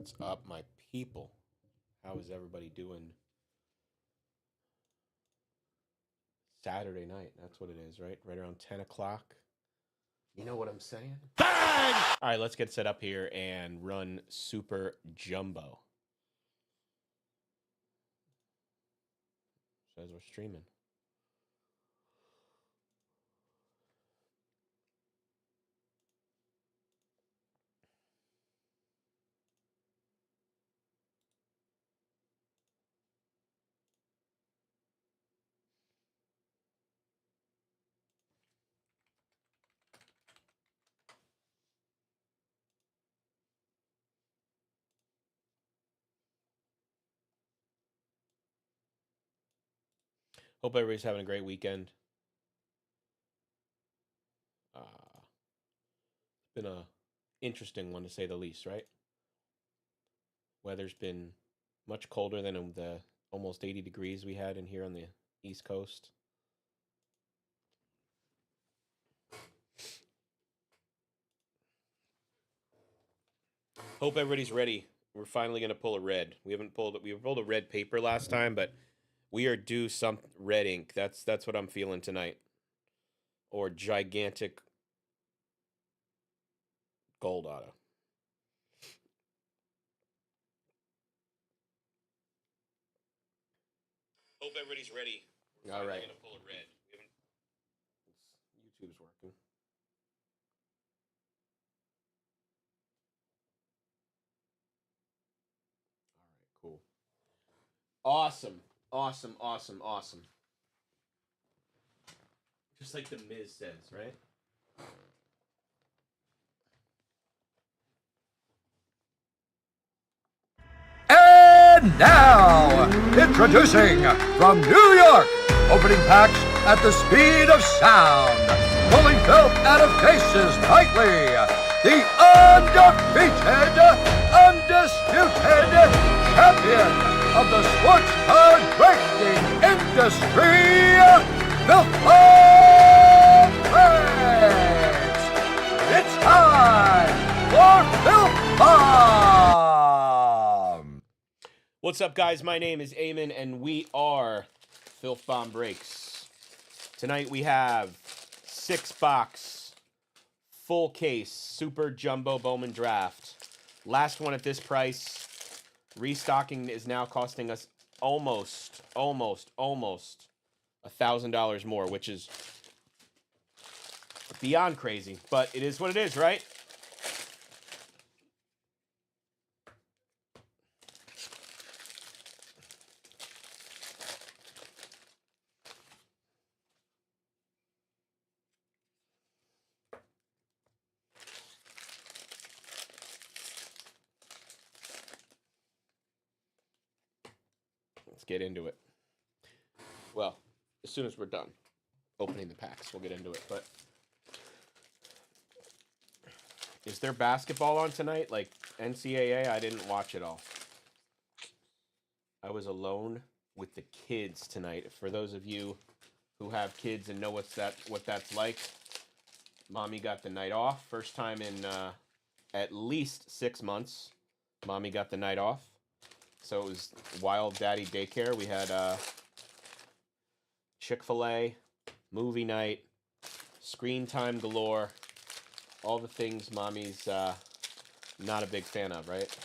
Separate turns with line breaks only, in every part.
What's up, my people? How is everybody doing? Saturday night. That's what it is, right? Right around 10 o'clock. You know what I'm saying? Bang! All right, let's get set up here and run Super Jumbo. Says we're streaming. Hope everybody's having a great weekend. It's been a interesting one to say the least, right? Weather's been much colder than the almost 80 degrees we had in here on the East Coast. Hope everybody's ready. We're finally gonna pull a red. We pulled a red paper last time, but we are due some red ink. That's what I'm feeling tonight. Or gigantic gold auto. Hope everybody's ready. All right. Gonna pull a red. YouTube's working. All right, cool. Awesome. Just like the Miz says, right?
And now, introducing from New York, opening packs at the speed of sound, pulling filth out of cases nightly, the undefeated, undisputed champion of the sports card breaking industry, Filth Bomb Breaks. It's time for Filth Bomb.
What's up, guys? My name is Eamon, and we are Filth Bomb Breaks. Tonight we have 6-box, full case, Super Jumbo Bowman Draft. Last one at this price. Restocking is now costing us almost $1,000 more, which is beyond crazy, but it is what it is, right? Let's get into it. Well, as soon as we're done opening the packs, we'll get into it. But is there basketball on tonight? Like NCAA? I didn't watch it all. I was alone with the kids tonight. For those of you who have kids and know what that's like, Mommy got the night off. First time in at least 6 months. Mommy got the night off. So it was Wild Daddy Daycare. We had Chick-fil-A, movie night, screen time galore, all the things Mommy's not a big fan of, right?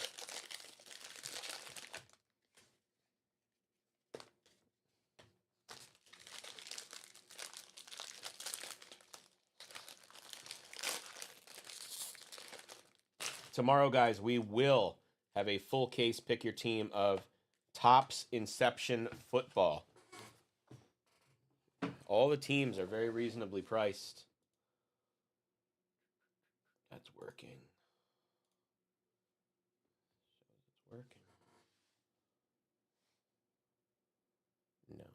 Tomorrow, guys, we will have a full case pick your team of Topps Inception Football. All the teams are very reasonably priced. That's working. It's working. No.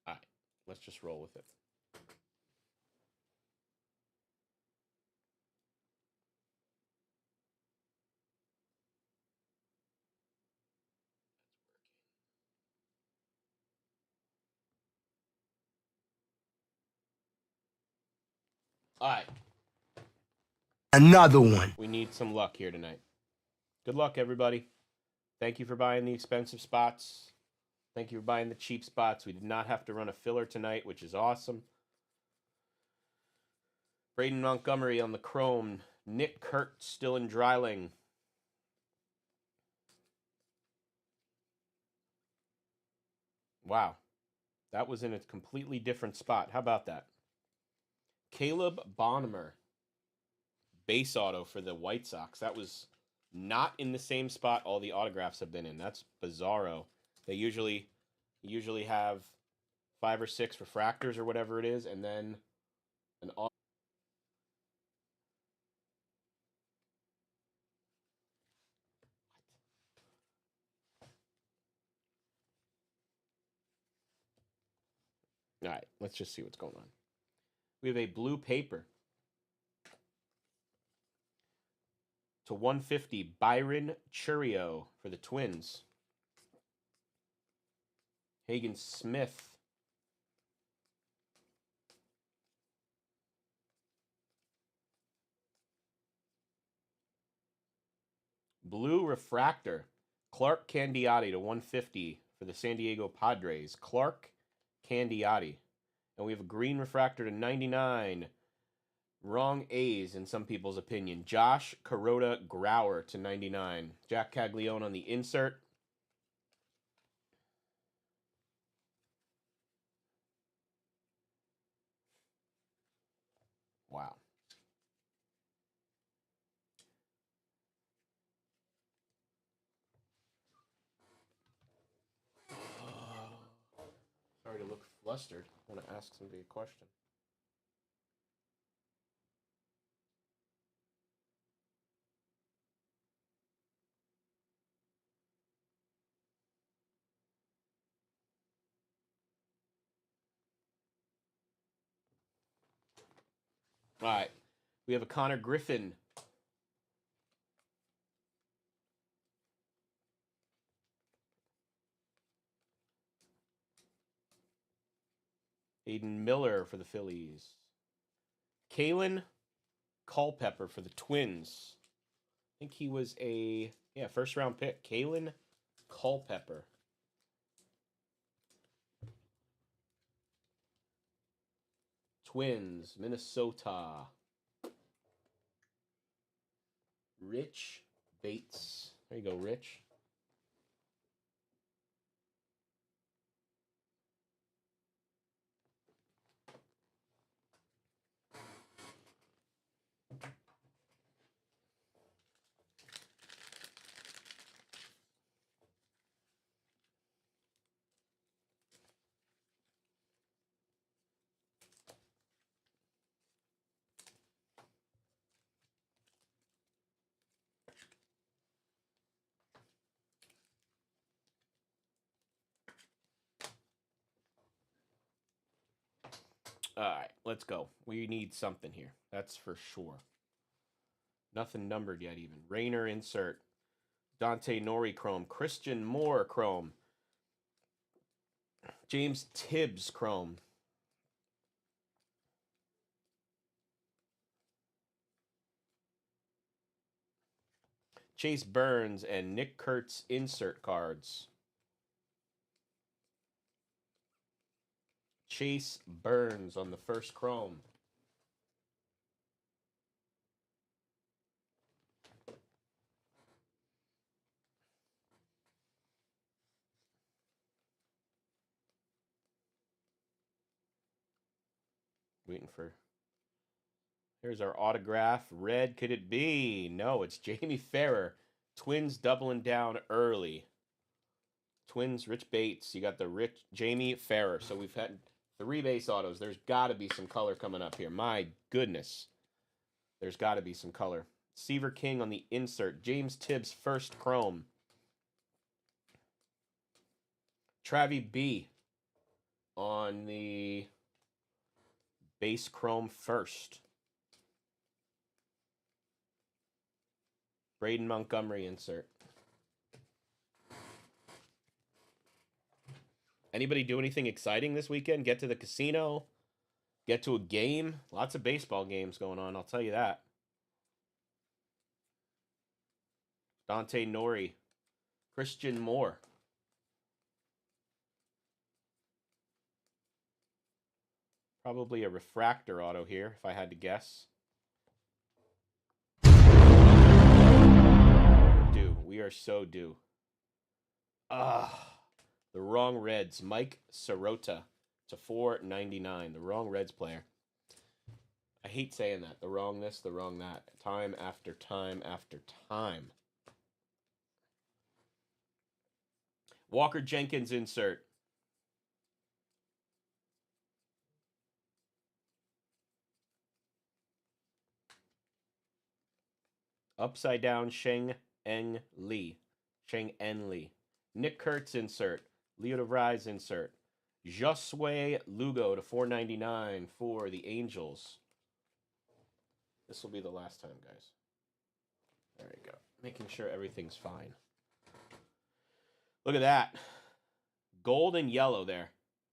All right. Let's just roll with it. All right.
Another one.
We need some luck here tonight. Good luck, everybody. Thank you for buying the expensive spots. Thank you for buying the cheap spots. We did not have to run a filler tonight, which is awesome. Braden Montgomery on the Chrome. Nick Kurt still in Dryling. Wow. That was in a completely different spot. How about that? Caleb Bonham. Base auto for the White Sox. That was not in the same spot all the autographs have been in. That's bizarro. They usually have 5 or 6 refractors or whatever it is, and then an auto. All right, let's just see what's going on. We have a blue paper to 150, Byron Churio for the Twins. Hagen Smith. Blue refractor, Clark Candiati to 150 for the San Diego Padres. Clark Candiati. And we have a green refractor to 99. Wrong A's in some people's opinion. Josh Carota Grauer to 99. Jack Caglione on the insert. Wow. Sorry to look flustered. I want to ask somebody a question. All right. We have a Connor Griffin. Aiden Miller for the Phillies. Kalen Culpepper for the Twins. I think he was a first round pick. Kalen Culpepper. Twins, Minnesota. Rich Bates. There you go, Rich. All right, let's go. We need something here. That's for sure. Nothing numbered yet even. Rainer insert. Dante Nori Chrome. Christian Moore Chrome. James Tibbs Chrome. Chase Burns and Nick Kurtz insert cards. Chase Burns on the first Chrome. Waiting for... Here's our autograph. Red, could it be? No, it's Jamie Farrer. Twins doubling down early. Twins, Rich Bates. You got the Rich Jamie Farrer. So we've had 3 base autos. There's got to be some color coming up here. My goodness. There's got to be some color. Seaver King on the insert. James Tibbs first Chrome. Travie B on the base Chrome first. Braden Montgomery insert. Anybody do anything exciting this weekend? Get to the casino? get to a game. Lots of baseball games going on, I'll tell you that. Dante Nori. Christian Moore. Probably a refractor auto here, if I had to guess. We're due. We are so due. The wrong Reds. Mike Sirota to 4.99. The wrong Reds player. I hate saying that. The wrong this, the wrong that. Time after time after time. Walker Jenkins insert. Upside down Sheng-En Lee. Sheng-En Lee. Nick Kurtz insert. Leo DeVries insert. Josue Lugo to 4.99 for the Angels. This will be the last time, guys. There you go. Making sure everything's fine. Look at that. Gold and yellow there.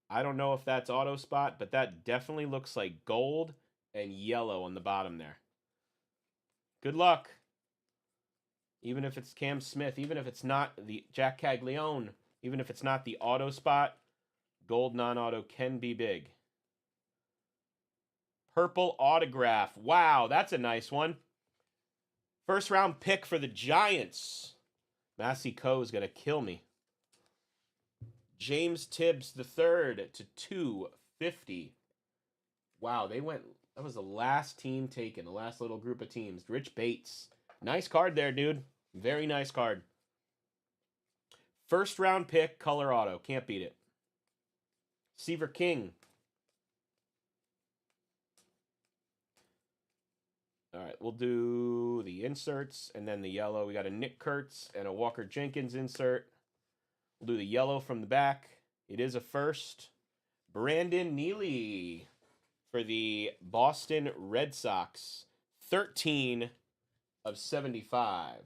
I don't know if that's auto spot, but that definitely looks like gold and yellow on the bottom there. Good luck. Even if it's Cam Smith, even if it's not the Jack Caglione, even if it's not the auto spot, gold non-auto can be big. Purple autograph. Wow, that's a nice one. First round pick for the Giants. Massey Coe is going to kill me. James Tibbs III to 250. Wow, they went. That was the last team taken, the last little group of teams. Rich Bates. Nice card there, dude. Very nice card. First round pick, color auto. Can't beat it. Seaver King. All right, we'll do the inserts and then the yellow. We got a Nick Kurtz and a Walker Jenkins insert. We'll do the yellow from the back. It is a first. Brandon Neely for the Boston Red Sox. 13 of 75.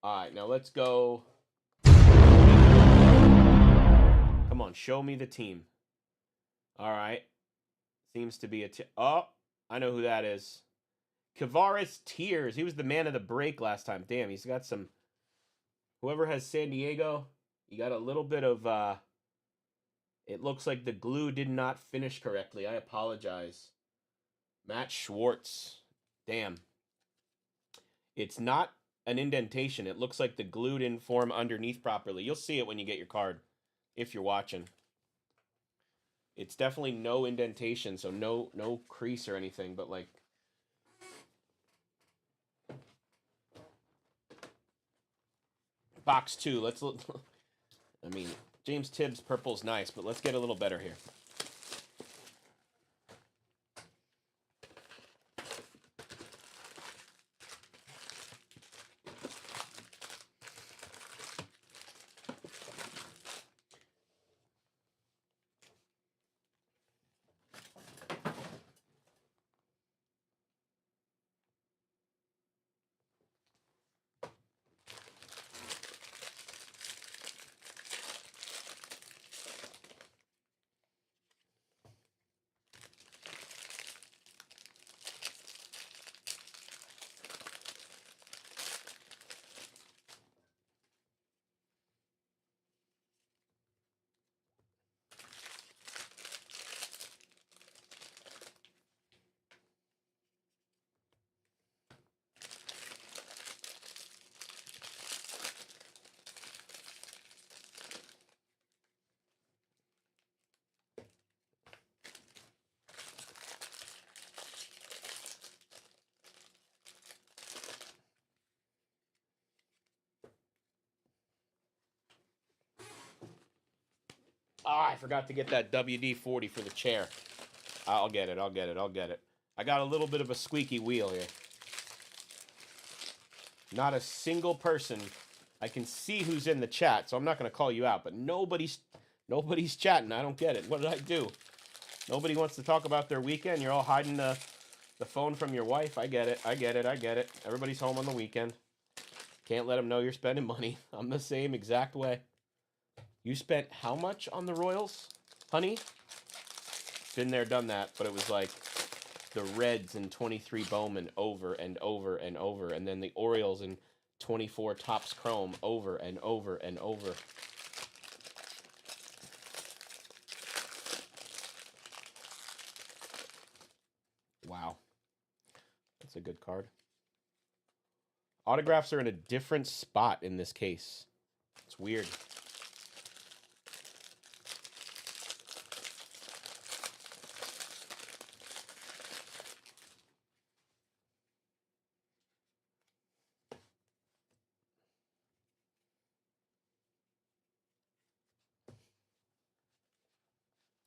All right, now let's go. Come on, show me the team. All right. Seems to be a oh, I know who that is. Kavaris Tears. He was the man of the break last time. Damn, he's got some. Whoever has San Diego, you got a little bit of. It looks like the glue did not finish correctly. I apologize. Matt Schwartz. Damn. It's not an indentation. It looks like the glue didn't form underneath properly. You'll see it when you get your card, if you're watching. It's definitely no indentation, so no crease or anything, but like. Box 2. Let's look. I mean, James Tibbs purple's nice, but let's get a little better here. I forgot to get that WD-40 for the chair. I'll get it. I got a little bit of a squeaky wheel here. Not a single person. I can see who's in the chat, so I'm not going to call you out, but nobody's chatting. I don't get it. What did I do? Nobody wants to talk about their weekend. You're all hiding the phone from your wife. I get it. Everybody's home on the weekend. Can't let them know you're spending money. I'm the same exact way. You spent how much on the Royals, honey? Been there, done that, but it was like the Reds in 23 Bowman over and over and over, and then the Orioles in 24 Topps Chrome over and over and over. Wow. That's a good card. Autographs are in a different spot in this case. It's weird.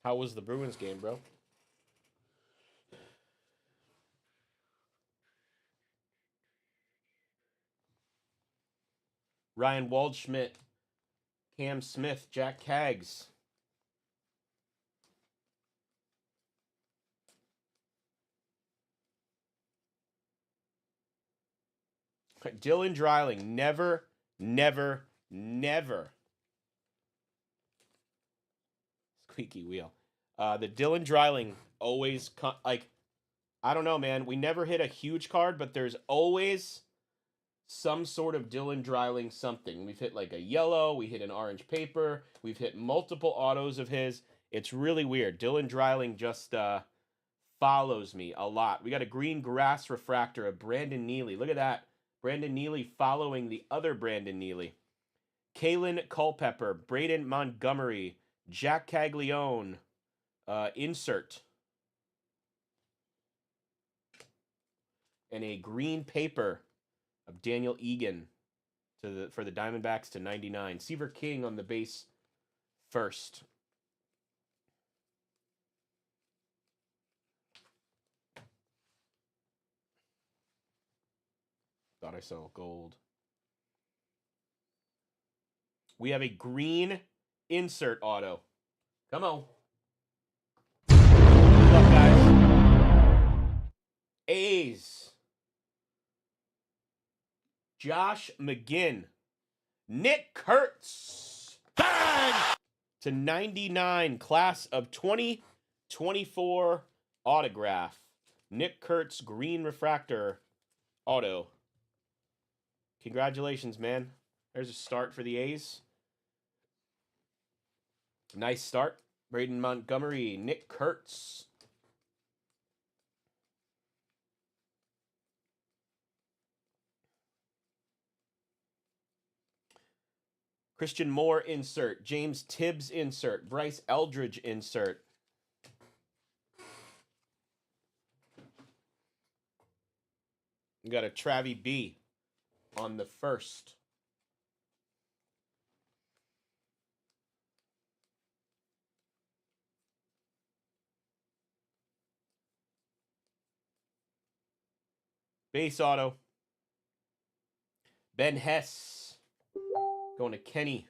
How was the Bruins game, bro? Ryan Waldschmidt, Cam Smith, Jack Kaggs. Dylan Dreiling, never. Squeaky wheel. The Dylan Dreiling always, like, I don't know, man. We never hit a huge card, but there's always some sort of Dylan Dreiling something. We've hit like a yellow, we hit an orange paper, we've hit multiple autos of his. It's really weird. Dylan Dreiling just follows me a lot. We got a green grass refractor of Brandon Neely. Look at that. Brandon Neely following the other Brandon Neely. Kalen Culpepper, Braden Montgomery, Jack Caglione, insert. And a green paper of Daniel Egan for the Diamondbacks to 99. Seaver King on the base first. Thought I saw gold. We have a green insert auto. Come on. Good luck, guys. A's. Josh McGinn. Nick Kurtz. Bang! To 99. Class of 2024 autograph. Nick Kurtz green refractor auto. Congratulations, man. There's a start for the A's. Nice start. Braden Montgomery, Nick Kurtz. Christian Moore insert. James Tibbs insert. Bryce Eldridge insert. We got a Travie B on the first. Base auto. Ben Hess. Going to Kenny.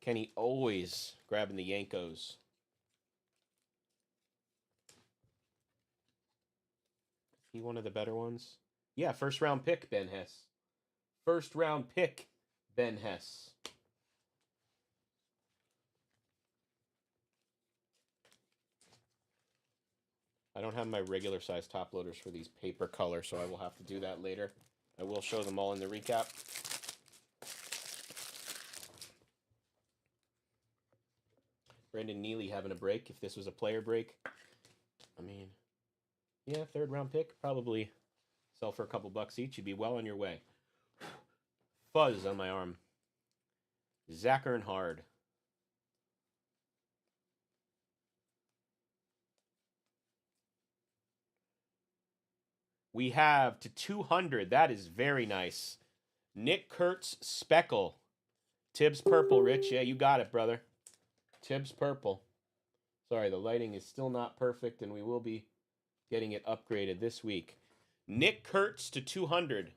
Kenny always grabbing the Yankos. He one of the better ones? Yeah, first round pick, Ben Hess. First round pick, Ben Hess. I don't have my regular size top loaders for these paper color, so I will have to do that later. I will show them all in the recap. Brandon Neely having a break. If this was a player break, I mean, yeah, third round pick, probably sell for a couple bucks each. You'd be well on your way. Fuzz on my arm. Zach Earnhardt. We have to 200. That is very nice. Nick Kurtz Speckle. Tibbs purple, Rich. Yeah, you got it, brother. Tibbs purple. Sorry, the lighting is still not perfect, and we will be getting it upgraded this week. Nick Kurtz to 200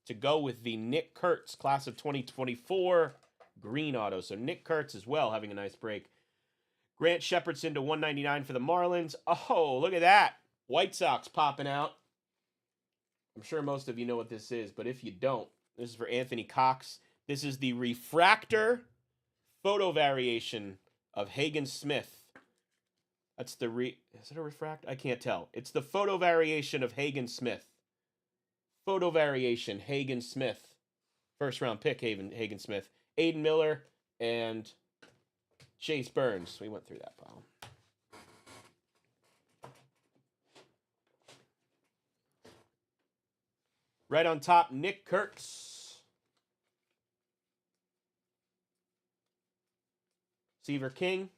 to go with the Nick Kurtz class of 2024 green auto. So Nick Kurtz as well having a nice break. Grant Shepherdson to 199 for the Marlins. Oh, look at that. White Sox popping out. I'm sure most of you know what this is, but if you don't, this is for Anthony Cox. This is the refractor photo variation of Hagen Smith. That's the is it a refract? I can't tell. It's the photo variation of Hagen Smith. Photo variation, Hagen Smith. First round pick, Hagen Smith. Aiden Miller and Chase Burns. We went through that pile. Right on top, Nick Kurtz. Seaver King.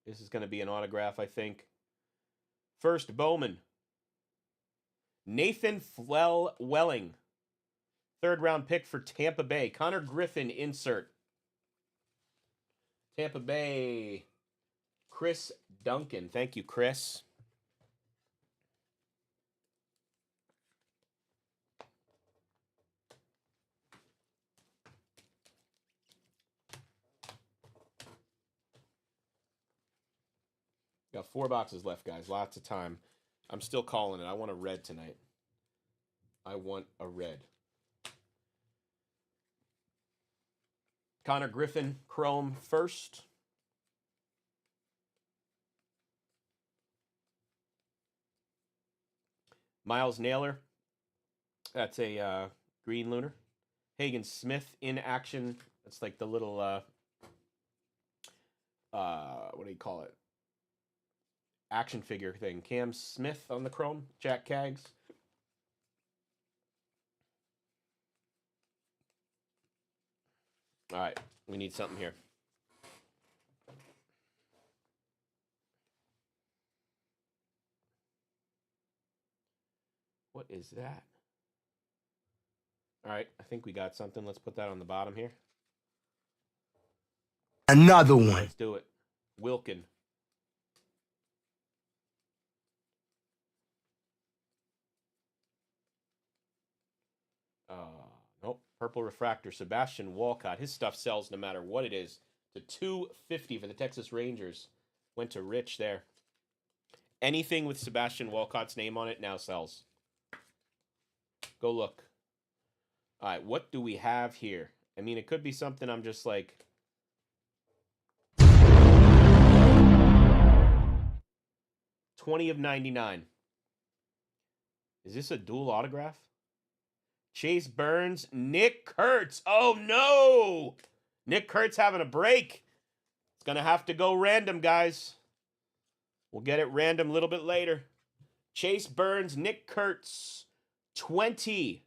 This is going to be an autograph, I think. First, Bowman. Nathan Welling. Third round pick for Tampa Bay. Connor Griffin insert. Tampa Bay. Chris Duncan. Thank you, Chris. Got 4 boxes left, guys. Lots of time. I'm still calling it. I want a red tonight. I want a red. Connor Griffin, Chrome first. Miles Naylor. That's a green lunar. Hagen Smith in action. That's like the little, what do you call it? Action figure thing. Cam Smith on the chrome. Jack Kaggs. All right, we need something here. What is that? All right, I think we got something. Let's put that on the bottom here.
Another one.
Let's do it. Wilkin. Nope. Purple refractor. Sebastian Walcott. His stuff sells no matter what it is. To $250 for the Texas Rangers. Went to Rich there. Anything with Sebastian Walcott's name on it now sells. Go look. All right, what do we have here? I mean, it could be something I'm just like... $20 of 99. Is this a dual autograph? Chase Burns, Nick Kurtz. Oh, no! Nick Kurtz having a break. It's going to have to go random, guys. We'll get it random a little bit later. Chase Burns, Nick Kurtz. 20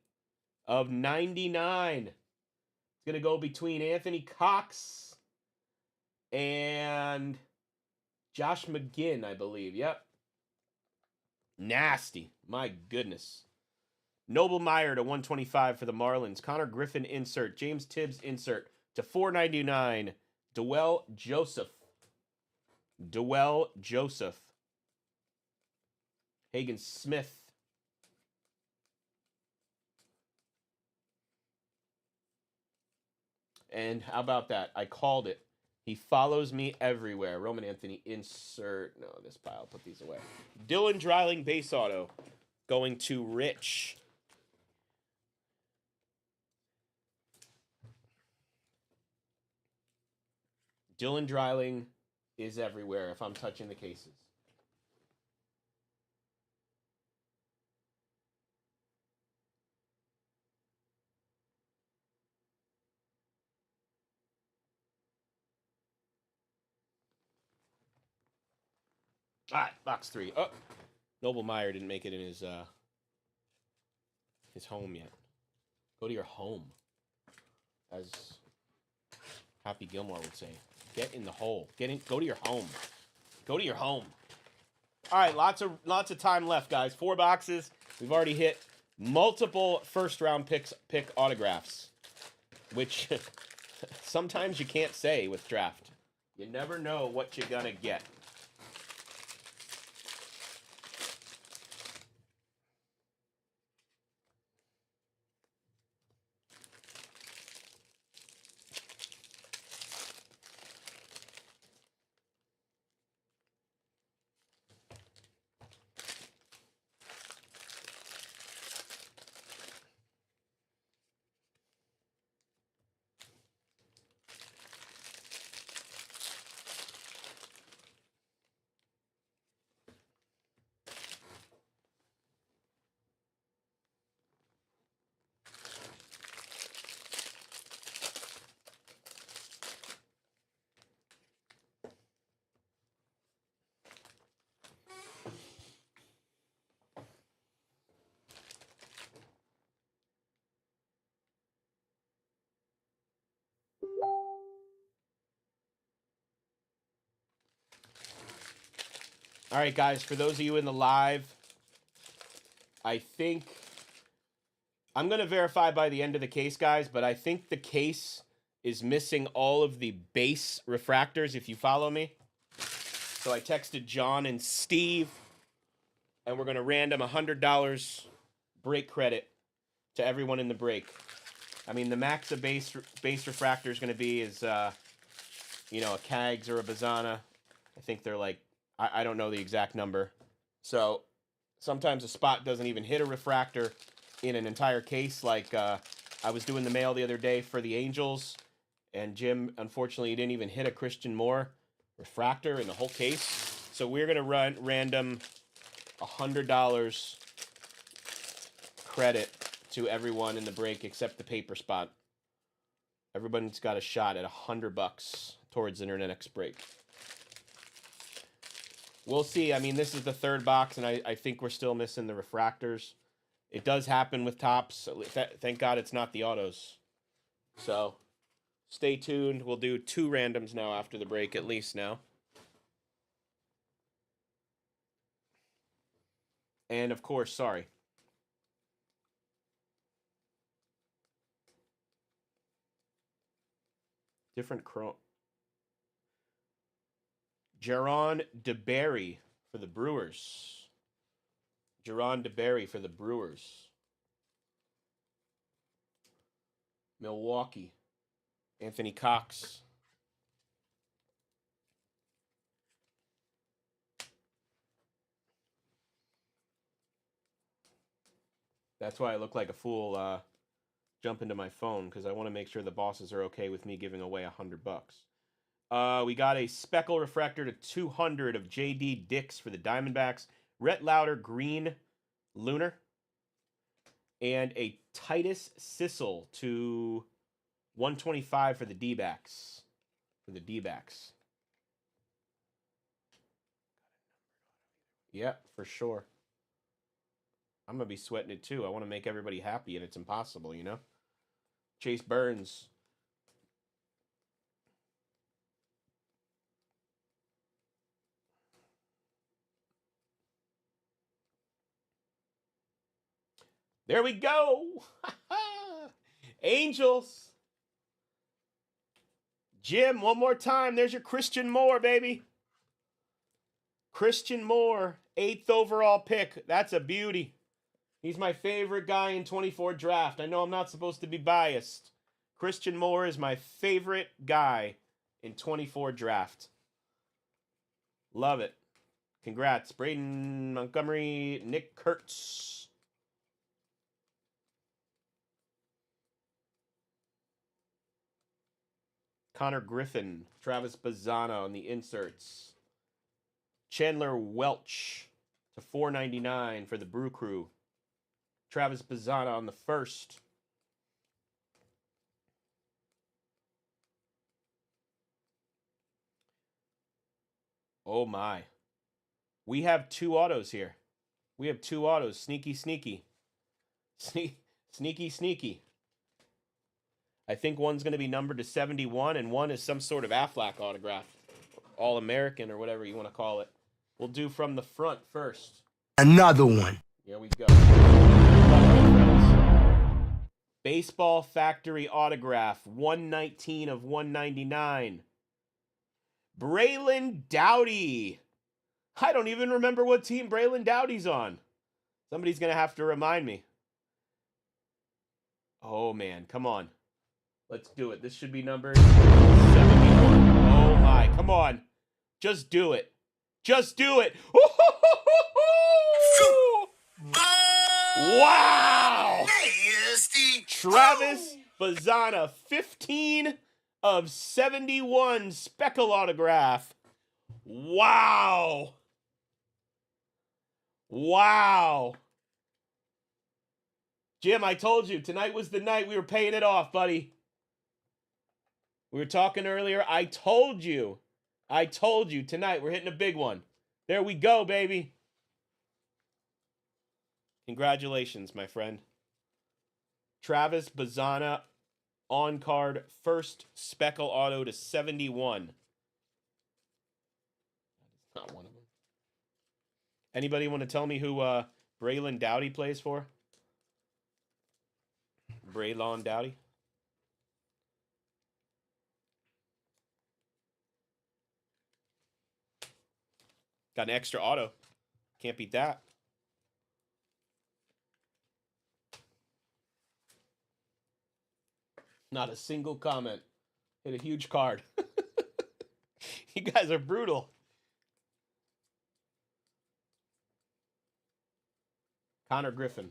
of 99. It's going to go between Anthony Cox and Josh McGinn, I believe. Yep. Nasty. My goodness. Noble Meyer to 125 for the Marlins. Connor Griffin insert. James Tibbs insert to 499. Dwell Joseph. Hagen Smith. And how about that? I called it. He follows me everywhere. Roman Anthony insert. No, this pile. Put these away. Dylan Dreiling base auto. Going to Rich. Dylan Dreiling is everywhere if I'm touching the cases. All right, box 3. Oh, Noble Meyer didn't make it in his home yet. Go to your home, as Happy Gilmore would say. Get in the hole. Go to your home. Go to your home. All right, lots of time left, guys. 4 boxes. We've already hit multiple first-round pick autographs, which sometimes you can't say with draft. You never know what you're gonna get. All right, guys, for those of you in the live, I think I'm going to verify by the end of the case, guys, but I think the case is missing all of the base refractors, if you follow me. So I texted John and Steve, and we're going to random $100 break credit to everyone in the break. I mean, the max of base refractor is going to be is, you know, a Cags or a Bazana. I think they're like, I don't know the exact number. So sometimes a spot doesn't even hit a refractor in an entire case. Like I was doing the mail the other day for the Angels, and Jim, unfortunately, didn't even hit a Christian Moore refractor in the whole case. So we're going to run random $100 credit to everyone in the break except the paper spot. Everybody's got a shot at $100 towards their next break. We'll see. I mean, this is the third box, and I think we're still missing the refractors. It does happen with tops. Thank God it's not the autos. So stay tuned. We'll do 2 randoms now after the break, at least now. And, of course, sorry. Different chrome. Jaron DeBerry for the Brewers. Jaron DeBerry for the Brewers. Milwaukee. Anthony Cox. That's why I look like a fool jumping to my phone, because I want to make sure the bosses are okay with me giving away $100. We got a Speckle Refractor to 200 of J.D. Dix for the Diamondbacks. Rhett Lauder Green Lunar. And a Titus Sissel to 125 for the D-backs. Yep, for sure. I'm going to be sweating it too. I want to make everybody happy, and it's impossible, you know? Chase Burns. There we go. Angels. Jim, one more time. There's your Christian Moore, baby. Christian Moore, 8th overall pick. That's a beauty. He's my favorite guy in 24 draft. I know I'm not supposed to be biased. Christian Moore is my favorite guy in 24 draft. Love it. Congrats. Braden Montgomery, Nick Kurtz. Connor Griffin, Travis Bazana on the inserts. Chandler Welch to 499 for the Brew Crew. Travis Bazana on the first. Oh my. We have 2 autos here. We have 2 autos. Sneaky, sneaky. Sneaky, sneaky. I think one's going to be numbered to 71, and one is some sort of Aflac autograph. All-American or whatever you want to call it. We'll do from the front first.
Another one.
Here we go. Baseball Factory autograph, 119 of 199. Braylon Dowdy. I don't even remember what team Braylon Dowdy's on. Somebody's going to have to remind me. Oh, man. Come on. Let's do it. This should be number 71. Oh, my. Come on. Just do it. Just do it. Wow. Travis Bazana, 15 of 71 Speckle autograph. Wow. Wow. Jim, I told you, tonight was the night we were paying it off, buddy. We were talking earlier. I told you. Tonight we're hitting a big one. There we go, baby. Congratulations, my friend. Travis Bazana on card, first Speckle auto to 71. That is not one of them. Anybody want to tell me who Braylon Dowdy plays for? Braylon Dowdy? Got an extra auto. Can't beat that. Not a single comment. Hit a huge card. You guys are brutal. Connor Griffin.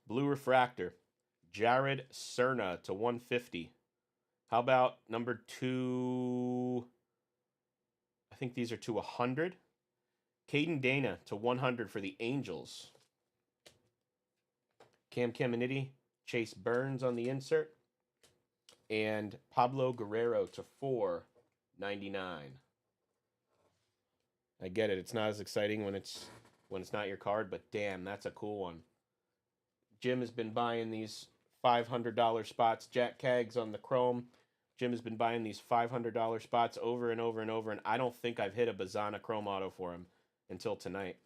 Blue Refractor. Jared Cerna to 150. How about number 2? I think these are to 100. Caden Dana to 100 for the Angels. Cam Caminiti, Chase Burns on the insert. And Pablo Guerrero to 499. I get it. It's not as exciting when it's not your card, but damn, that's a cool one. Jim has been buying these $500 spots. Jack Kaggs on the Chrome. Jim has been buying these $500 spots over and over and over, and I don't think I've hit a Bazana Chrome auto for him until tonight.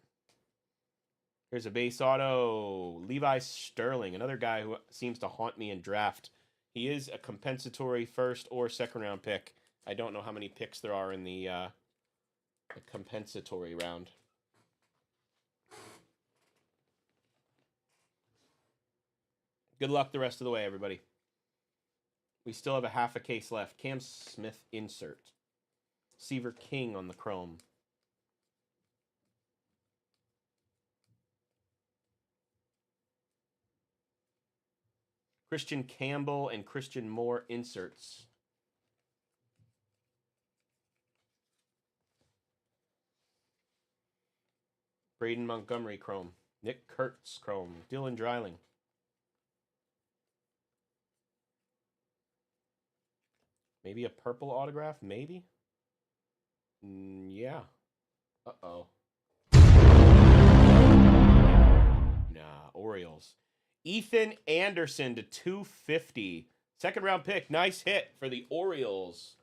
Here's a base auto. Levi Sterling, another guy who seems to haunt me in draft. He is a compensatory first or second round pick. I don't know how many picks there are in the compensatory round. Good luck the rest of the way, everybody. We still have a half a case left. Cam Smith insert. Seaver King on the Chrome. Christian Campbell and Christian Moore inserts. Braden Montgomery Chrome. Nick Kurtz Chrome. Dylan Dreiling. Maybe a purple autograph? Maybe? Yeah. Uh-oh. Nah, Orioles. Ethan Anderson to 250. Second round pick. Nice hit for the Orioles.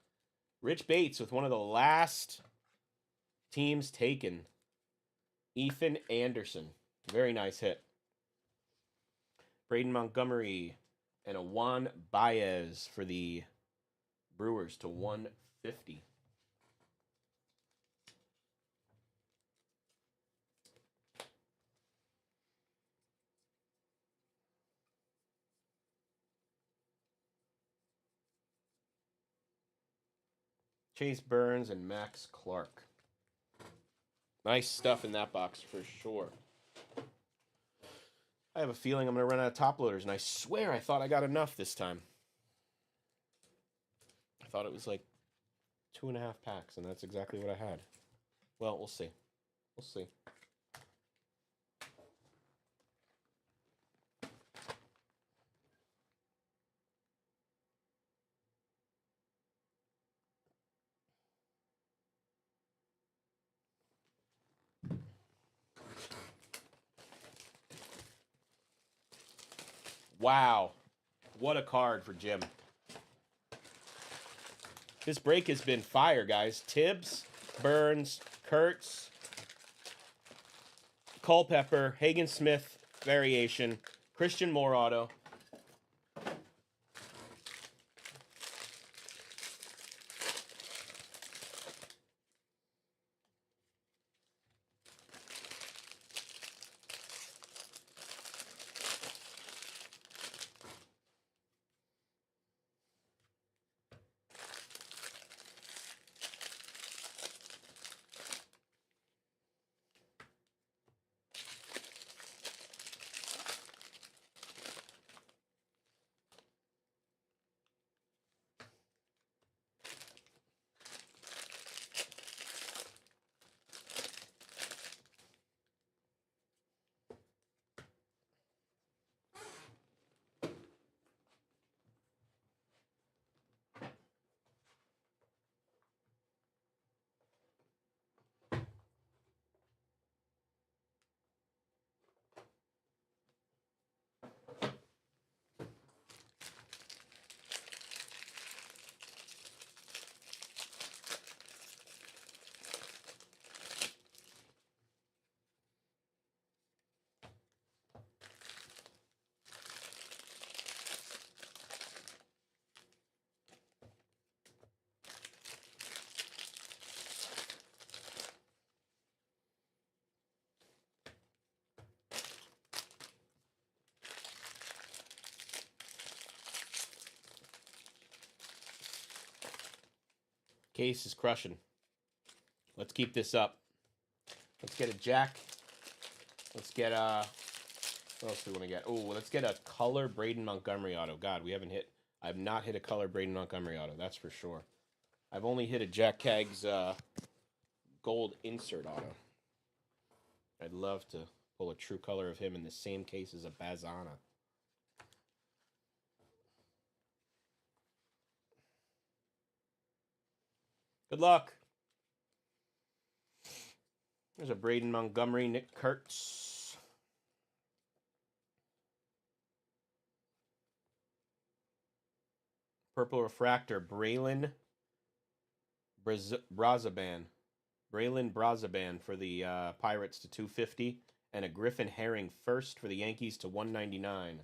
Rich Bates with one of the last teams taken. Ethan Anderson. Very nice hit. Braden Montgomery and a Juan Baez for the Brewers to 150. Chase Burns and Max Clark. Nice stuff in that box for sure. I have a feeling I'm going to run out of top loaders, and I swear I thought I got enough this time. I thought it was like 2.5 packs, and that's exactly what I had. Well, we'll see. We'll see. Wow. What a card for Jim. This break has been fire, guys. Tibbs, Burns, Kurtz, Culpepper, Hagen Smith variation, Christian Moore auto. Case is crushing. Let's keep this up. Let's get a Jack. Let's get what else do we want to get? Oh, let's get a color Braden Montgomery auto. God, I've not hit a color Braden Montgomery auto, that's for sure. I've only hit a Jack Cags gold insert auto. I'd love to pull a true color of him in the same case as a Bazana. Good luck. There's a Braden Montgomery, Nick Kurtz. Purple Refractor, Braylon Brazaban. Braylon Brazaban for the Pirates to 250. And a Griffin Herring first for the Yankees to 199.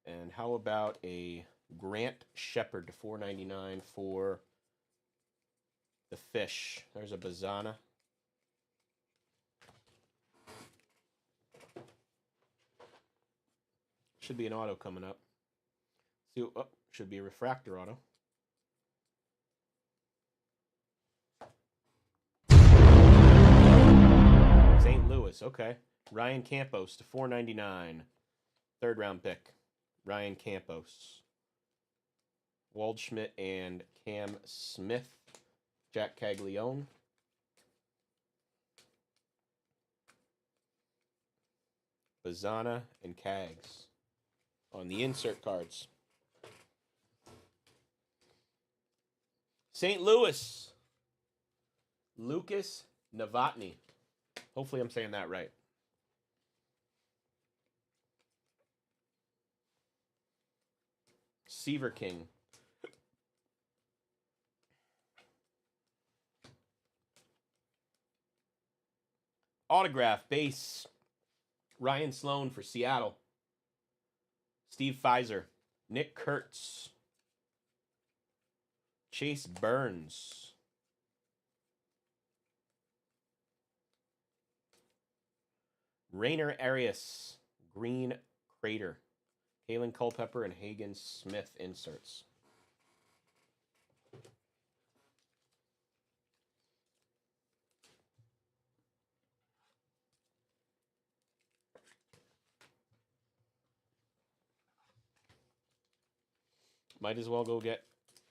And how about a Grant Shepard to 499 for the Fish? There's a Bazana. Should be an auto coming up. See, should be a refractor auto. St. Louis, okay. Ryan Campos to 499. Third round pick. Ryan Campos. Waldschmidt and Cam Smith. Jack Caglione. Bazana and Cags on the insert cards. St. Louis. Lucas Novotny. Hopefully I'm saying that right. Seaver King. Autograph base. Ryan Sloan for Seattle. Steve Pfizer. Nick Kurtz. Chase Burns. Rainer Arias. Green Crater. Kalen Culpepper and Hagen Smith inserts. Might as well go get...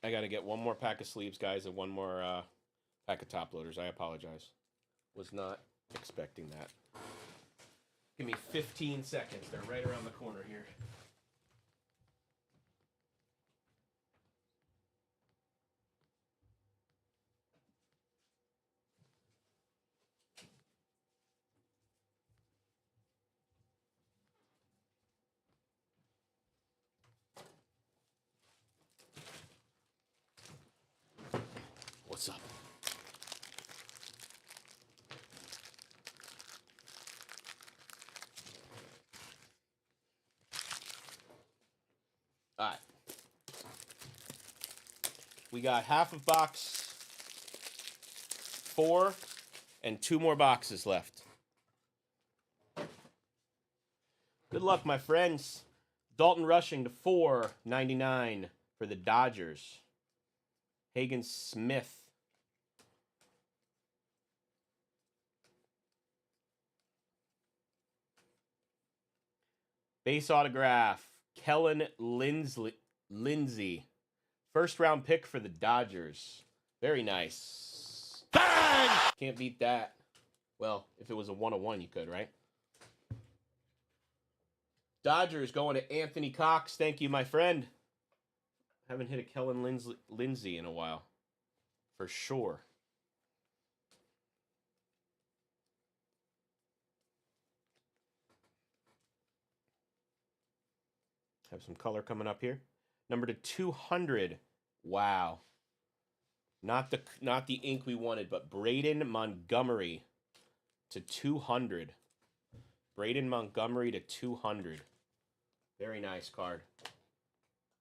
I got to get one more pack of sleeves, guys, and one more pack of top loaders. I apologize. Was not expecting that. Give me 15 seconds. They're right around the corner here. What's up? All right. We got half of box 4 and 2 more boxes left. Good luck, my friends. Dalton Rushing to 499 for the Dodgers. Hagen Smith. Base autograph, Kellen Lindsey. First round pick for the Dodgers. Very nice. Bang! Can't beat that. Well, if it was a 101, you could, right? Dodgers going to Anthony Cox. Thank you, my friend. Haven't hit a Kellen Lindsey in a while. For sure. Have some color coming up here. Number to 200. Wow. Not the ink we wanted, but Braden Montgomery to 200. Braden Montgomery to 200. Very nice card.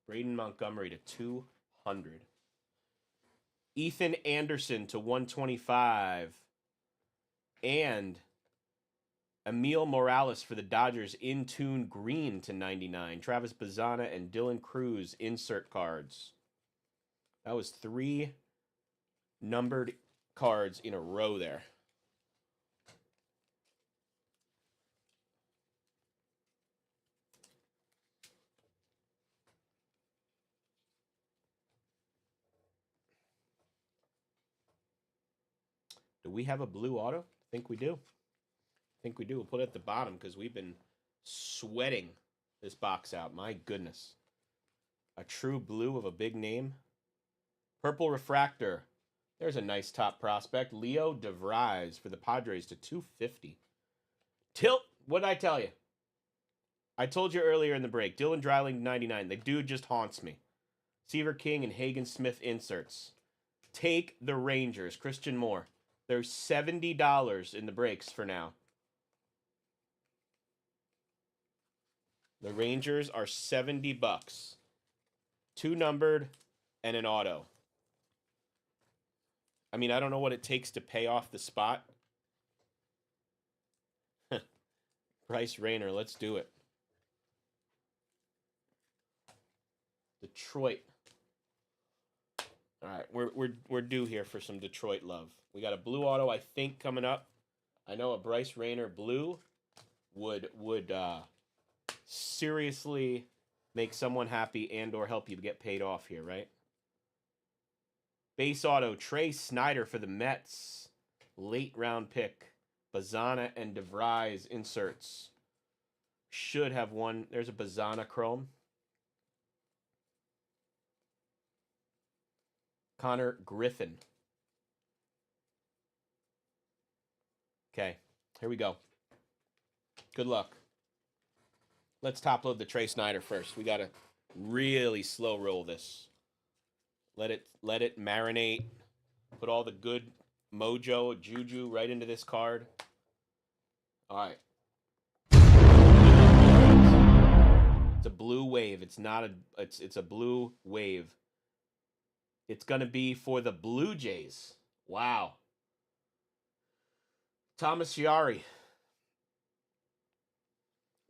Braden Montgomery to 200. Ethan Anderson to 125. And Emil Morales for the Dodgers, in tune green to 99. Travis Bazana and Dylan Cruz insert cards. That was 3 numbered cards in a row there. Do we have a blue auto? I think we do. I think we do. We'll put it at the bottom because we've been sweating this box out. My goodness. A true blue of a big name. Purple refractor. There's a nice top prospect. Leo DeVries for the Padres to 250. Tilt. What did I tell you? I told you earlier in the break. Dylan Dreiling 99. The dude just haunts me. Seaver King and Hagen Smith inserts. Take the Rangers. Christian Moore. There's $70 in the breaks for now. The Rangers are $70. 2 numbered and an auto. I mean, I don't know what it takes to pay off the spot. Bryce Rayner, let's do it. Detroit. All right, we're due here for some Detroit love. We got a blue auto, I think, coming up. I know a Bryce Rayner blue would seriously make someone happy and or help you get paid off here, right? Base auto, Trey Snyder for the Mets. Late round pick. Bazana and DeVries inserts. Should have one. There's a Bazana chrome. Connor Griffin. Okay, here we go. Good luck. Let's top load the Trey Snyder first. We got to really slow roll this. Let it marinate. Put all the good mojo, juju right into this card. All right. It's a blue wave. It's not a it's a blue wave. It's going to be for the Blue Jays. Wow. Thomas Yari.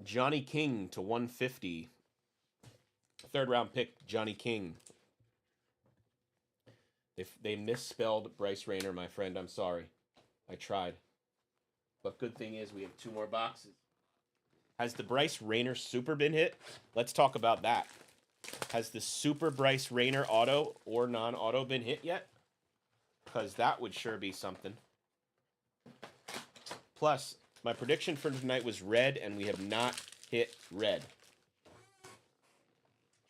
Johnny King to 150. 3rd round pick, Johnny King. They misspelled Bryce Rayner, my friend. I'm sorry. I tried. But good thing is we have 2 more boxes. Has the Bryce Rayner super been hit? Let's talk about that. Has the super Bryce Rayner auto or non-auto been hit yet? Because that would sure be something. Plus, my prediction for tonight was red, and we have not hit red.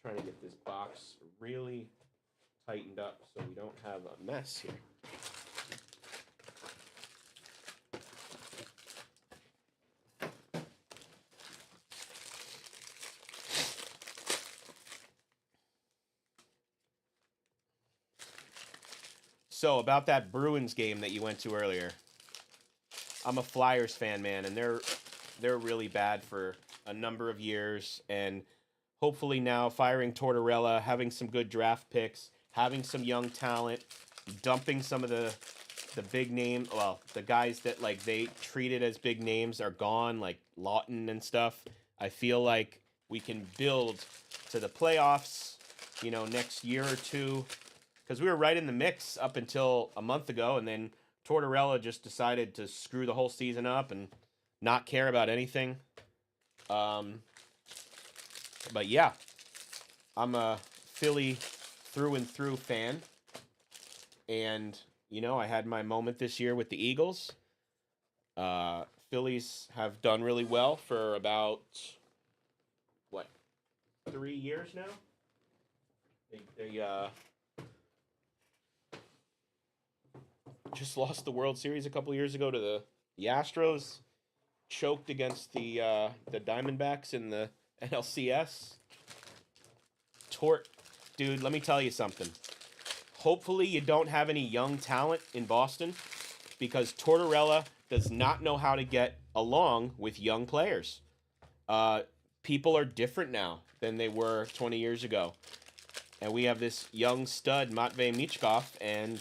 Trying to get this box really tightened up so we don't have a mess here. So, about that Bruins game that you went to earlier. I'm a Flyers fan, man, and they're really bad for a number of years, and hopefully now firing Tortorella, having some good draft picks, having some young talent, dumping some of the big name, well, the guys that like they treated as big names are gone, like Lawton and stuff. I feel like we can build to the playoffs, you know, next year or two, because we were right in the mix up until a month ago, and then Tortorella just decided to screw the whole season up and not care about anything. But yeah, I'm a Philly through and through fan. And, you know, I had my moment this year with the Eagles. Phillies have done really well for about, 3 years now? They just lost the World Series a couple years ago to the Astros. Choked against the Diamondbacks in the NLCS. Dude, let me tell you something. Hopefully you don't have any young talent in Boston, because Tortorella does not know how to get along with young players. People are different now than they were 20 years ago. And we have this young stud, Matvei Michkov, and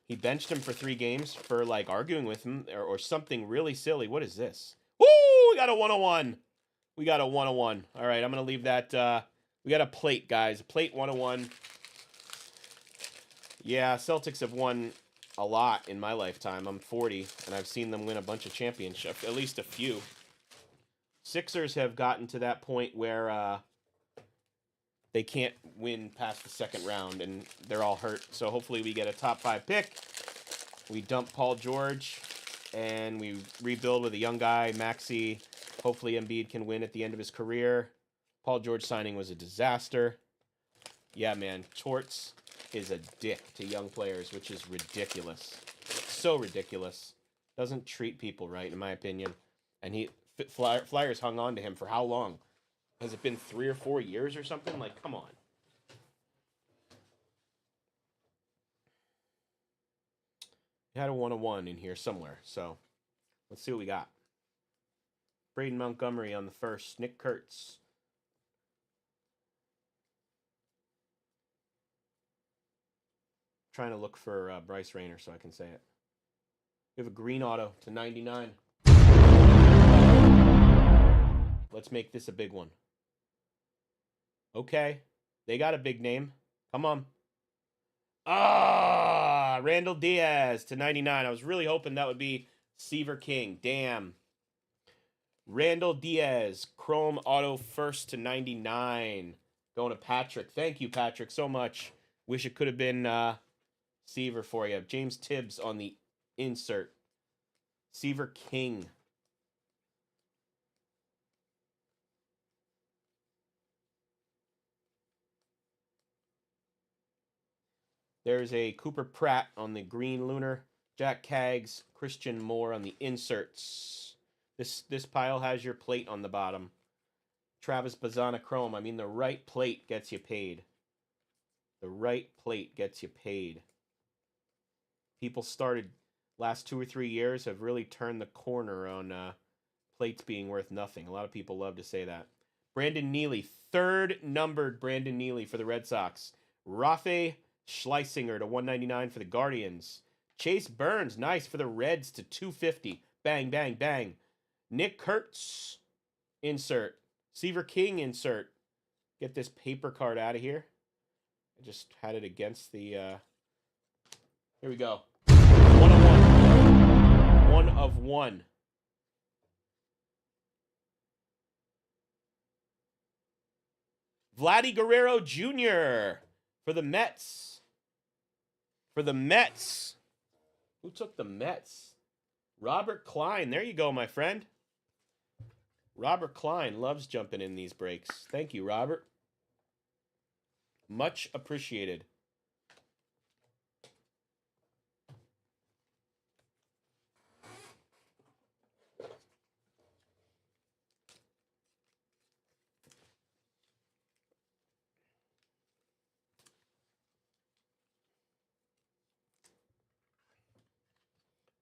he benched him for 3 games for, like, arguing with him or something really silly. What is this? Woo! We got a 101. We got a 101. All right, I'm going to leave that. We got a plate, guys. A plate 101. Yeah, Celtics have won a lot in my lifetime. I'm 40, and I've seen them win a bunch of championships, at least a few. Sixers have gotten to that point where they can't win past the second round, and they're all hurt. So hopefully we get a top 5 pick. We dump Paul George, and we rebuild with a young guy, Maxey. Hopefully Embiid can win at the end of his career. Paul George signing was a disaster. Yeah, man, Torts is a dick to young players, which is ridiculous. So ridiculous. Doesn't treat people right, in my opinion. And Flyers hung on to him for how long? Has it been 3 or 4 years or something? Like, come on. You had a 101 in here somewhere, so let's see what we got. Braden Montgomery on the first. Nick Kurtz. Trying to look for Bryce Rayner so I can say it. We have a green auto to 99. Let's make this a big one. Okay. They got a big name. Come on. Randall Diaz to 99. I was really hoping that would be Seaver King. Damn. Randall Diaz. Chrome auto first to 99. Going to Patrick. Thank you, Patrick, so much. Wish it could have been Seaver for you. James Tibbs on the insert. Seaver King. There's a Cooper Pratt on the green lunar. Jack Kaggs, Christian Moore on the inserts. This pile has your plate on the bottom. Travis Bazana Chrome. I mean, the right plate gets you paid. The right plate gets you paid. People started last 2 or 3 years have really turned the corner on plates being worth nothing. A lot of people love to say that. Brandon Neely, third numbered Brandon Neely for the Red Sox. Rafe Schleisinger to 199 for the Guardians. Chase Burns, nice for the Reds to 250. Bang, bang, bang. Nick Kurtz, insert. Seaver King, insert. Get this paper card out of here. I just had it against the... Here we go. 101. 1 of 1. Vladdy Guerrero Jr. for the Mets. For the Mets. Who took the Mets? Robert Klein. There you go, my friend. Robert Klein loves jumping in these breaks. Thank you, Robert. Much appreciated.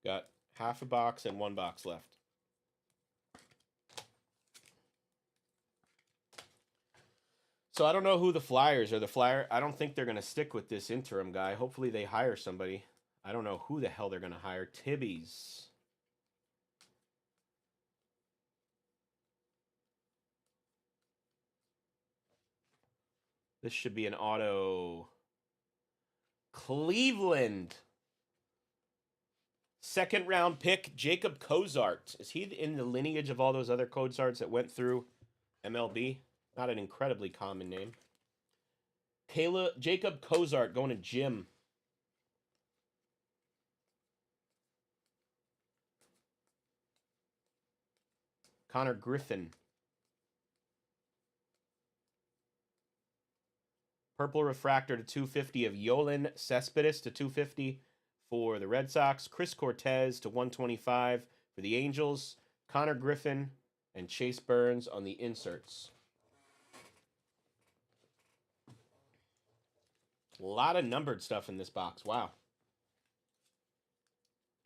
Got half a box and 1 box left. So I don't know who the Flyers are. I don't think they're going to stick with this interim guy. Hopefully they hire somebody. I don't know who the hell they're going to hire. Tibbies. This should be an auto. Cleveland. Second round pick, Jacob Cozart. Is he in the lineage of all those other Cozarts that went through MLB? Not an incredibly common name. Jacob Cozart going to Jim. Connor Griffin. Purple refractor to 250 of Yolan Cespedes to 250 for the Red Sox. Chris Cortez to 125 for the Angels. Connor Griffin and Chase Burns on the inserts. A lot of numbered stuff in this box. Wow.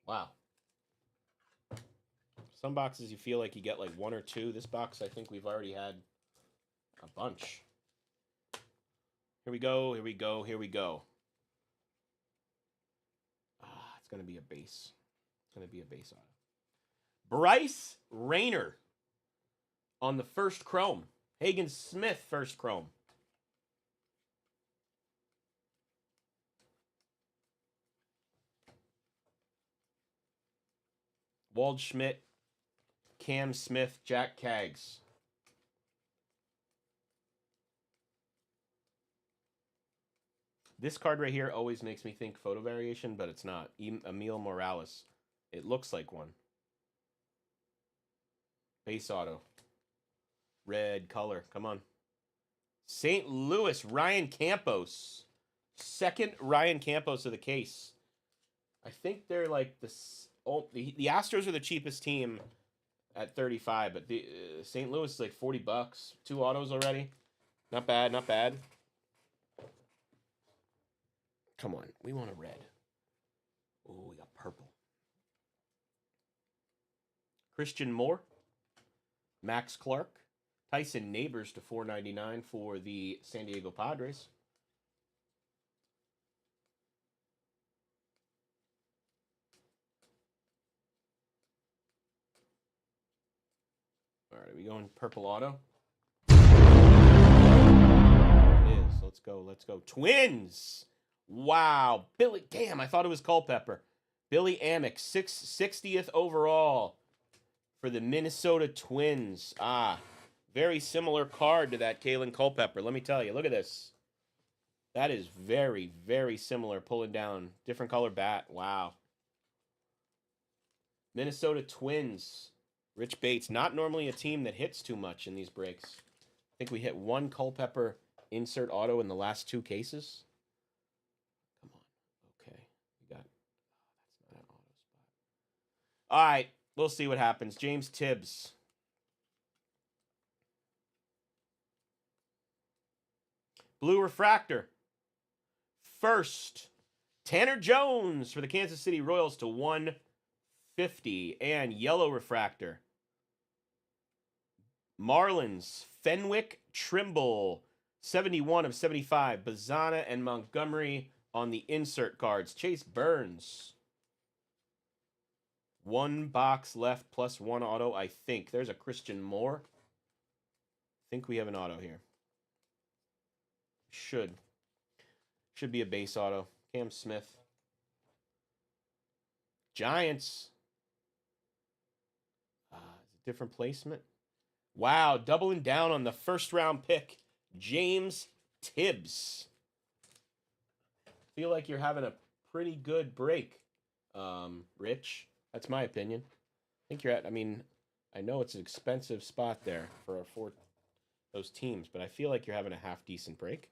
Wow. Some boxes you feel like you get like 1 or 2. This box, I think we've already had a bunch. Here we go, here we go, here we go. It's going to be a base. It's going to be a base auto. Bryce Rayner on the first chrome. Hagen Smith first chrome. Waldschmidt, Cam Smith, Jack Kaggs. This card right here always makes me think photo variation, but it's not. Emil Morales. It looks like one. Base auto. Red color. Come on. St. Louis, Ryan Campos. Second Ryan Campos of the case. I think they're like the Astros are the cheapest team at 35, but the St. Louis is like $40. 2 autos already. Not bad, not bad. Come on, we want a red. Oh, we got purple. Christian Moore, Max Clark, Tyson Neighbors to $4.99 for the San Diego Padres. All right, are we going purple auto? It is. Let's go. Let's go. Twins. Wow. Billy. Damn, I thought it was Culpepper. Billy Amick, 60th overall for the Minnesota Twins. Very similar card to that Kalen Culpepper. Let me tell you. Look at this. That is very, very similar. Pulling down. Different color bat. Wow. Minnesota Twins. Rich Bates, not normally a team that hits too much in these breaks. I think we hit one Culpepper insert auto in the last 2 cases. Come on. Okay. We got... that's not an auto spot. All right. We'll see what happens. James Tibbs. Blue Refractor. First, Tanner Jones for the Kansas City Royals to 150. And Yellow Refractor. Marlins, Fenwick Trimble, 71 of 75. Bazana and Montgomery on the insert cards. Chase Burns. 1 box left plus 1 auto, I think. There's a Christian Moore. I think we have an auto here. Should be a base auto. Cam Smith. Giants. Different placement. Wow, doubling down on the first round pick, James Tibbs. Feel like you're having a pretty good break, Rich. That's my opinion. I think you're at, I mean, I know it's an expensive spot there for those teams, but I feel like you're having a half decent break.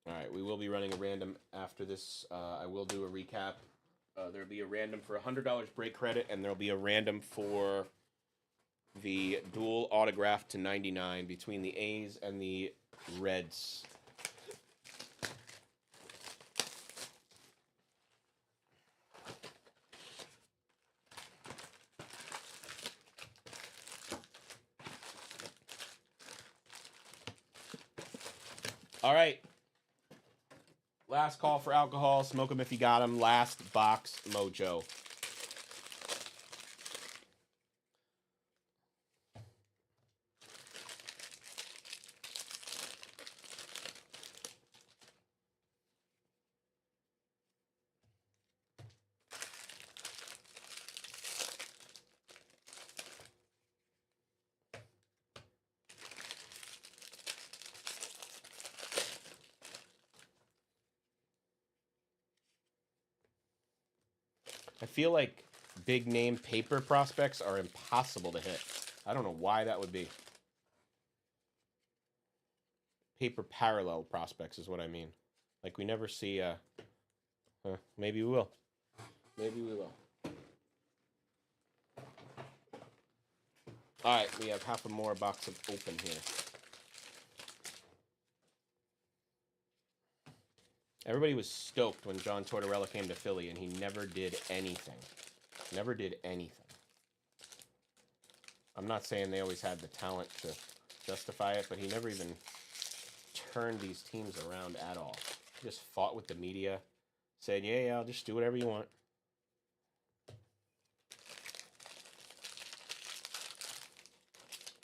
All right, we will be running a random after this. I will do a recap. There'll be a random for $100 break credit, and there'll be a random for the dual autograph to 99 between the A's and the Reds. All right. Last call for alcohol. Smoke them if you got them. Last box mojo. I feel like big name paper prospects are impossible to hit. I don't know why that would be. Paper parallel prospects is what I mean. Like we never see maybe we will. Maybe we will. All right, we have half a more box of open here. Everybody was stoked when John Tortorella came to Philly, and he never did anything. Never did anything. I'm not saying they always had the talent to justify it, but he never even turned these teams around at all. He just fought with the media, said, yeah, I'll just do whatever you want.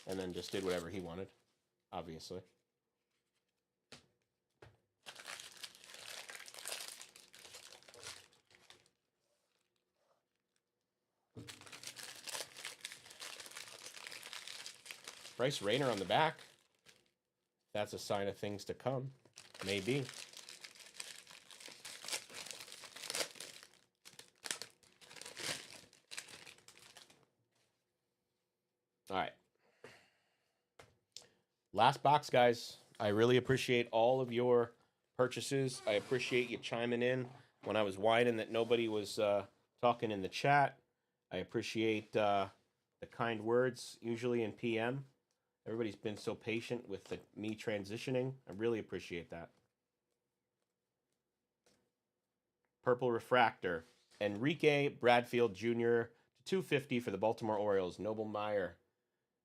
And then just did whatever he wanted. obviously. Bryce Rayner on the back. That's a sign of things to come. Maybe. All right. Last box, guys. I really appreciate all of your purchases. I appreciate you chiming in when I was whining that nobody was talking in the chat. I appreciate the kind words, usually in PM. Everybody's been so patient with me transitioning. I really appreciate that. Purple Refractor. Enrique Bradfield Jr. to 250 for the Baltimore Orioles. Noble Meyer.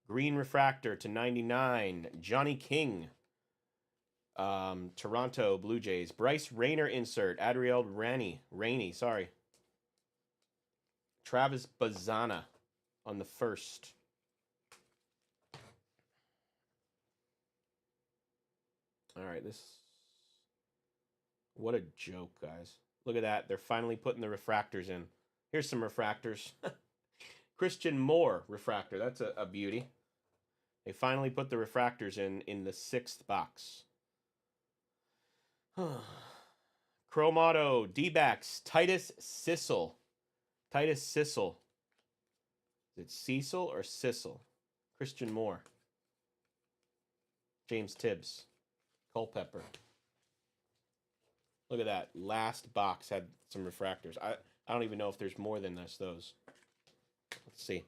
Green Refractor to 99. Johnny King. Toronto Blue Jays. Bryce Rayner insert. Adriel Rainey, sorry. Travis Bazana on the first. All right, what a joke, guys. Look at that. They're finally putting the refractors in. Here's some refractors. Christian Moore refractor. That's a beauty. They finally put the refractors in the 6th box. Chromato, D-backs, Titus Sissel. Titus Sissel. Is it Cecil or Sissel? Christian Moore. James Tibbs. Culpepper. Look at that. Last box had some refractors. I don't even know if there's more than those. Let's see.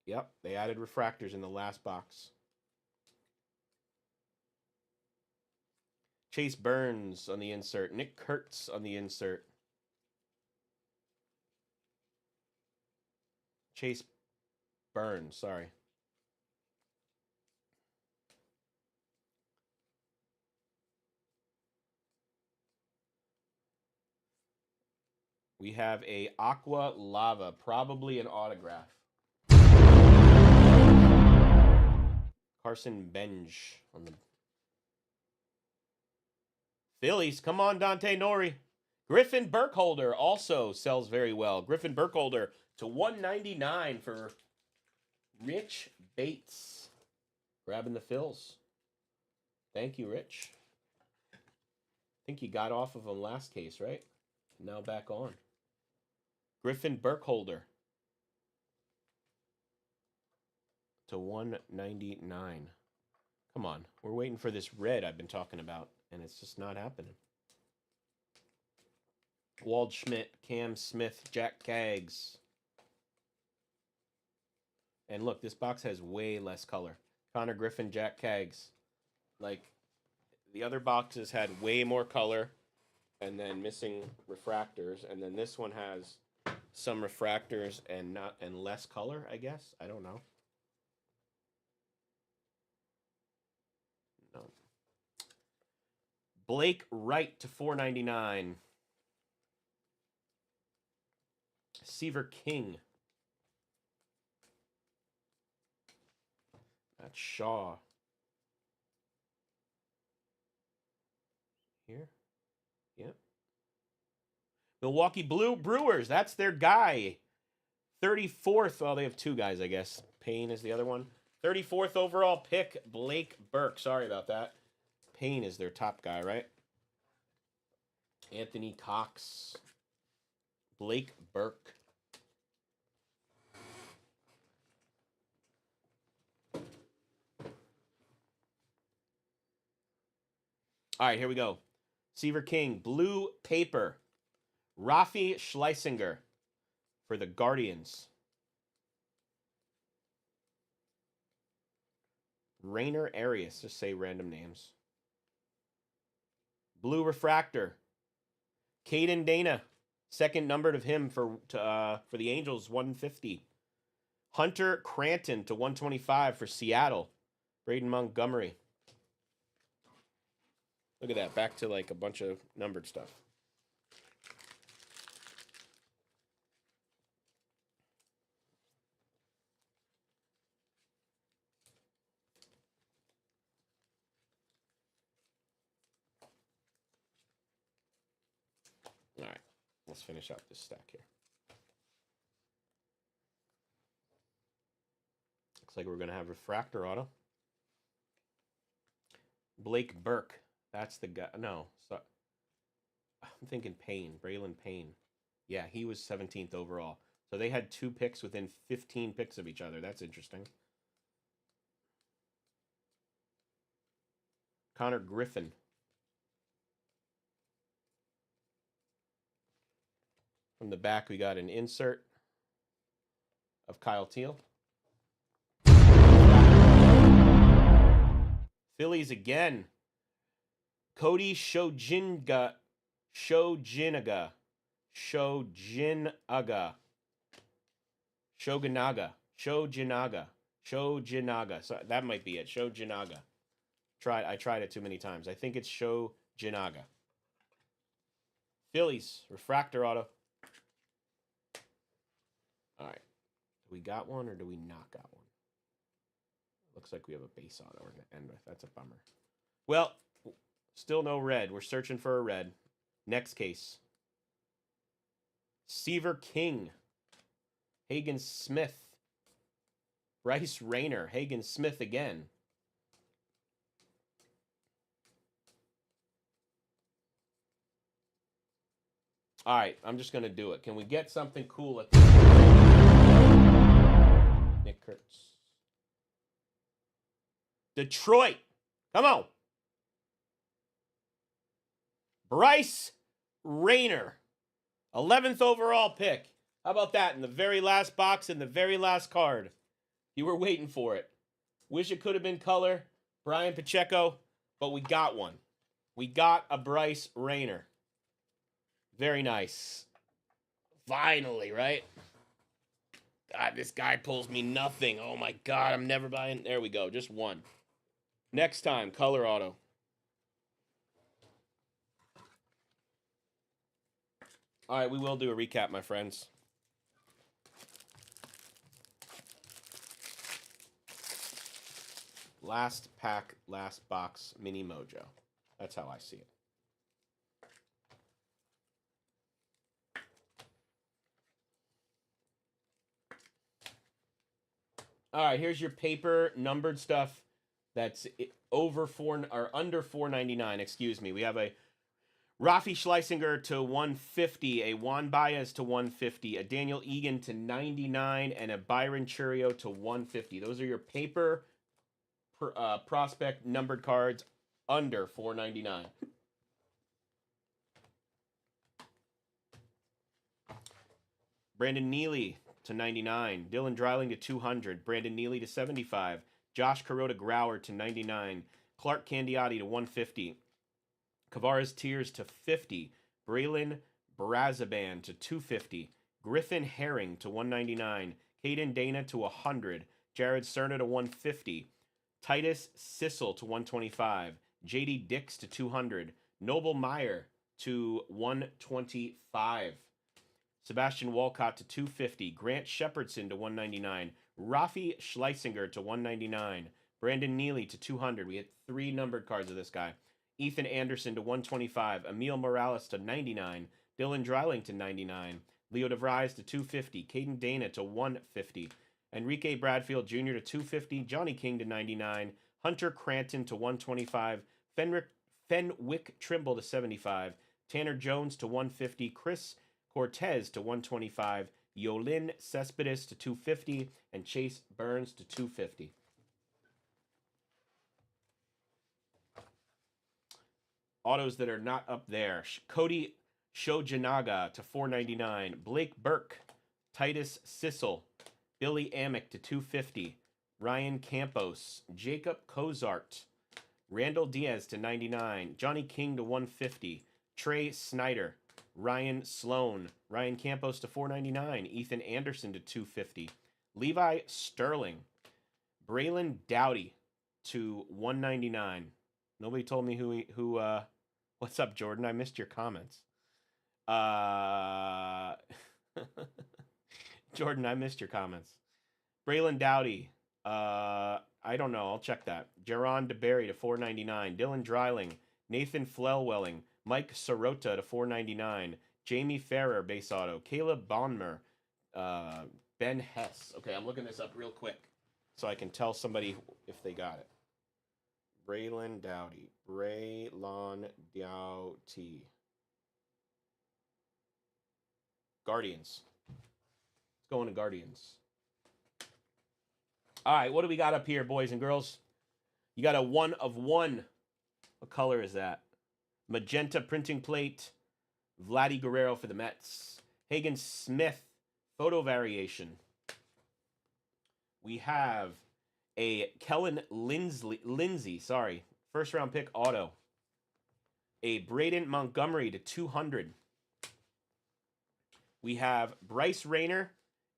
Yep, they added refractors in the last box. Chase Burns on the insert. Nick Kurtz on the insert. Chase Burns, sorry. We have a Aqua Lava, probably an autograph. Carson Benj on the Phillies. Come on, Dante Nori. Griffin Burkholder also sells very well. Griffin Burkholder to 199 for Rich Bates. Grabbing the fills. Thank you, Rich. I think you got off of him last case, right? Now back on. Griffin Burkholder to 199. Come on. We're waiting for this red I've been talking about, and it's just not happening. Wald Schmidt, Cam Smith, Jack Kaggs. And look, this box has way less color. Connor Griffin, Jack Kaggs. Like, the other boxes had way more color and then missing refractors, and then this one has some refractors and less color, I guess. I don't know. No. Blake Wright to 499. Seaver King. That's Shaw. Here. Yep. Milwaukee Brewers. That's their guy. 34th. Well, they have two guys, I guess. Payne is the other one. 34th overall pick, Blake Burke. Sorry about that. Payne is their top guy, right? Anthony Cox. Blake Burke. All right, here we go. Seaver King, blue paper. Rafi Schleisinger for the Guardians. Rainer Arias, just say random names. Blue refractor. Caden Dana, second numbered of him for the Angels, 150. Hunter Cranton to 125 for Seattle. Braden Montgomery. Look at that, back to like a bunch of numbered stuff. Let's finish out this stack here. Looks like we're going to have refractor auto. Blake Burke. That's the guy. No. So, I'm thinking Payne. Braylon Payne. Yeah, he was 17th overall. So they had 2 picks within 15 picks of each other. That's interesting. Connor Griffin. From the back, we got an insert of Kyle Teal. Phillies again. Cody Shojinaga. So that might be it. Shojinaga. I tried it too many times. I think it's Shojinaga. Phillies, refractor auto. All right. Do we got one or do we not got one? Looks like we have a base auto we're going to end with. That's a bummer. Well, still no red. We're searching for a red. Next case. Seaver King. Hagen Smith. Bryce Rayner. Hagen Smith again. All right, I'm just going to do it. Can we get something cool at the Nick Kurtz. Detroit. Come on. Bryce Rayner. 11th overall pick. How about that in the very last box in the very last card? You were waiting for it. Wish it could have been color. Brian Pacheco, but we got one. We got a Bryce Rayner. Very nice. Finally, right? God, this guy pulls me nothing. Oh my God, I'm never buying. There we go, just one. Next time, color auto. All right, we will do a recap, my friends. Last pack, last box, mini mojo. That's how I see it. All right, here's your paper numbered stuff that's over under $4.99. Excuse me. We have a Rafi Schleisinger to 150, a Juan Baez to 150, a Daniel Egan to 99, and a Byron Churio to 150. Those are your paper prospect numbered cards under $4.99. Brandon Neely to 99, Dylan Dreiling to 200, Brandon Neely to 75, Josh Carota Grauer to 99, Clark Candiotti to 150, Kavares Tears to 50, Braylon Brazaban to 250, Griffin Herring to 199, Caden Dana to 100, Jared Cerna to 150, Titus Sissel to 125, JD Dix to 200, Noble Meyer to 125, Sebastian Walcott to 250, Grant Shepardson to 199, Rafi Schleisinger to 199, Brandon Neely to 200. We had 3 numbered cards of this guy. Ethan Anderson to 125, Emil Morales to 99, Dylan Dreiling to 99, Leo DeVries to 250, Caden Dana to 150, Enrique Bradfield Jr. to 250, Johnny King to 99, Hunter Cranton to 125, Fenwick Trimble to 75, Tanner Jones to 150, Chris Cortez to 125, Yolin Cespedes to 250, and Chase Burns to 250. Autos that are not up there. Cody Shojinaga to 499, Blake Burke, Titus Sissel, Billy Amick to 250, Ryan Campos, Jacob Cozart, Randall Diaz to 99, Johnny King to 150, Trey Snyder, Ryan Sloan, Ryan Campos to 499, Ethan Anderson to 250, Levi Sterling, Braylon Dowdy to 199. Nobody told me who what's up, Jordan? I missed your comments. Jordan, I missed your comments. Braylon Dowdy, I don't know. I'll check that. Jaron DeBerry to 499. Dylan Dreiling, Nathan Flelwelling, Mike Sirota to 499. Jamie Ferrer, base auto. Caleb Bonmer. Ben Hess. Okay, I'm looking this up real quick so I can tell somebody if they got it. Braylon Doughty. Braylon Doughty. Guardians. Let's go into Guardians. All right, what do we got up here, boys and girls? You got a 1 of 1. What color is that? Magenta printing plate. Vladdy Guerrero for the Mets. Hagen Smith, photo variation. We have a Kellen Lindsey, first round pick auto. A Braden Montgomery to 200. We have Bryce Rayner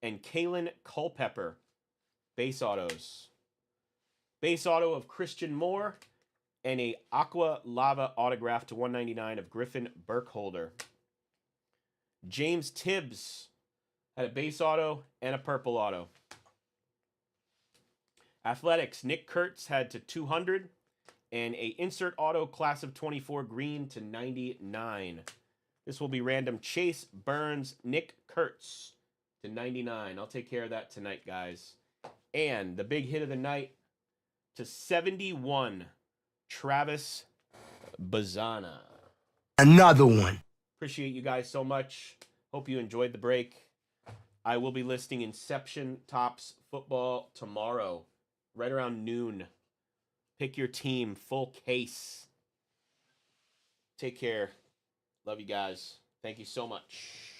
and Kalen Culpepper, base autos. Base auto of Christian Moore and a Aqua Lava autograph to 199 of Griffin Burkholder. James Tibbs had a base auto and a purple auto. Athletics, Nick Kurtz had to 200 and a insert auto class of 24 green to 99. This will be random. Chase Burns, Nick Kurtz to 99. I'll take care of that tonight, guys. And the big hit of the night to 71, Travis Bazana.
Another one.
Appreciate you guys so much. Hope you enjoyed the break. I will be listing Inception Tops Football tomorrow, right around noon. Pick your team, full case. Take care. Love you guys. Thank you so much.